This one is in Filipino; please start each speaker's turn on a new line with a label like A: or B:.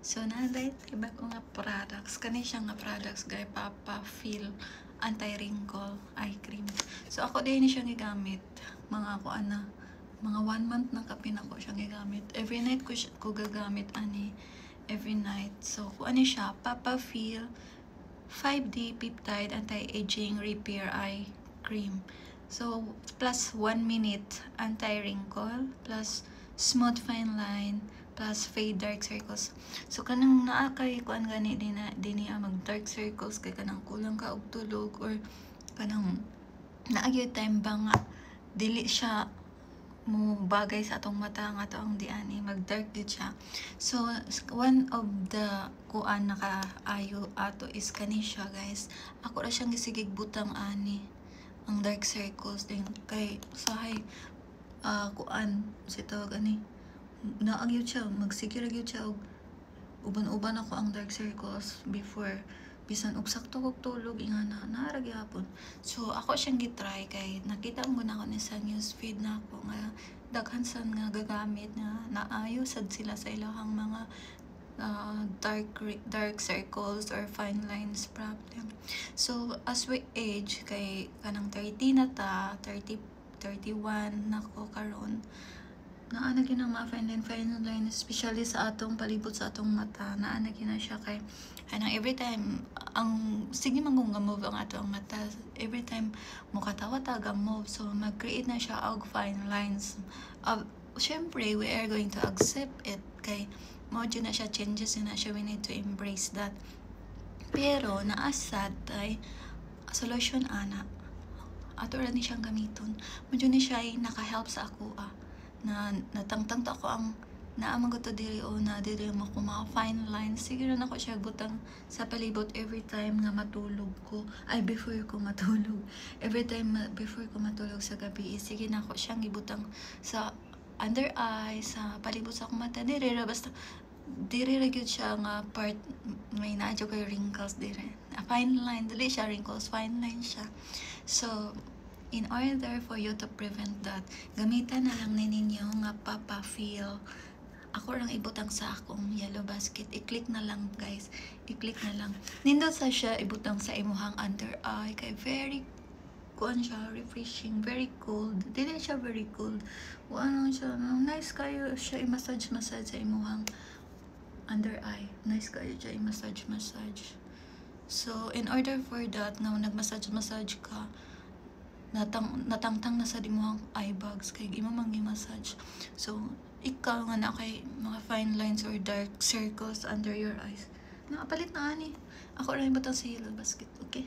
A: So naday iba ko nga products, kani siya nga products gay Papa Feel anti-wrinkle eye cream. So ako din ni siya gigamit mga ako ana mga 1 month na kapin ako siya gigamit. Every night ko gagamit ani, every night. So kung ano siya, Papa Feel 5D Peptide Anti-Aging Repair Eye Cream. So plus 1 minute anti-wrinkle, plus smooth fine line, plus fade dark circles. So kanang naa kay kuan gani din niya mag dark circles kay kanang kulang ka og tulog or kanang naagyo time ba nga dili siya mo bagay sa atong mata nga to ang diani mag dark gid siya. So one of the kuan nakaayo ato is kani siya guys. Ako ra siyang gisigig butang ani ang dark circles din kay sahay kuan si tawag ani naagyo siya magsige ra gyud siya og uban-uban ako ang dark circles before bisan og sakto kog tulog ingana naara gyapon. So ako siyang gitry kay nakita mo na ako ni sa newsfeed na ako nga daghan sad nga gagamit na naayo sad sila sa ilahang mga dark circles or fine lines problem. So as we age kay kanang 30 na ta, 31 nako karon naana gyud ang mga fine line especially sa atong palibot sa atong mata naana gyud na siya kay anang every time ang sige man nga move ang atong mata every time mo katawa taga move so mag-create na siya og fine lines. Syempre we are going to accept it kay mo na siya changes na siya, we need to embrace that. Pero naasad ay solution ana ato ra ni siyang gamiton mo ni siya naka-help sa ako na natangtang to ako ang naamang ko to diri o na diri mo ko mga fine lines. Sige rin ako siya butang sa palibot every time nga matulog ko. Ay, before ko matulog. Every time before ko matulog sa gabi, sige na ako siyang gibutang sa under eye, sa palibot sa akong mata. Diri ra basta diri ra gyud siya nga part may naadyo kay wrinkles diri. A fine line, dili siya wrinkles, fine line siya. So in order for you to prevent that, gamitan na lang ninyo nga Papa Feel. Ako lang ibutang sa akong yellow basket. I-click na lang guys. I-click na lang. Nindot sa siya ibutang sa imuhang under eye. Kay very kuan siya, refreshing, very cold. Dili siya very cold. Ano siya, nice kayo siya i-massage sa imuhang under eye. Nice kayo siya i-massage. So in order for that, nga nag-massage ka, natangtang na sa dimuhang eye bags kay imo mang massage. So ikaw nga na kay mga fine lines or dark circles under your eyes, nakapalit na ani ako rin butang sa yellow basket. Okay.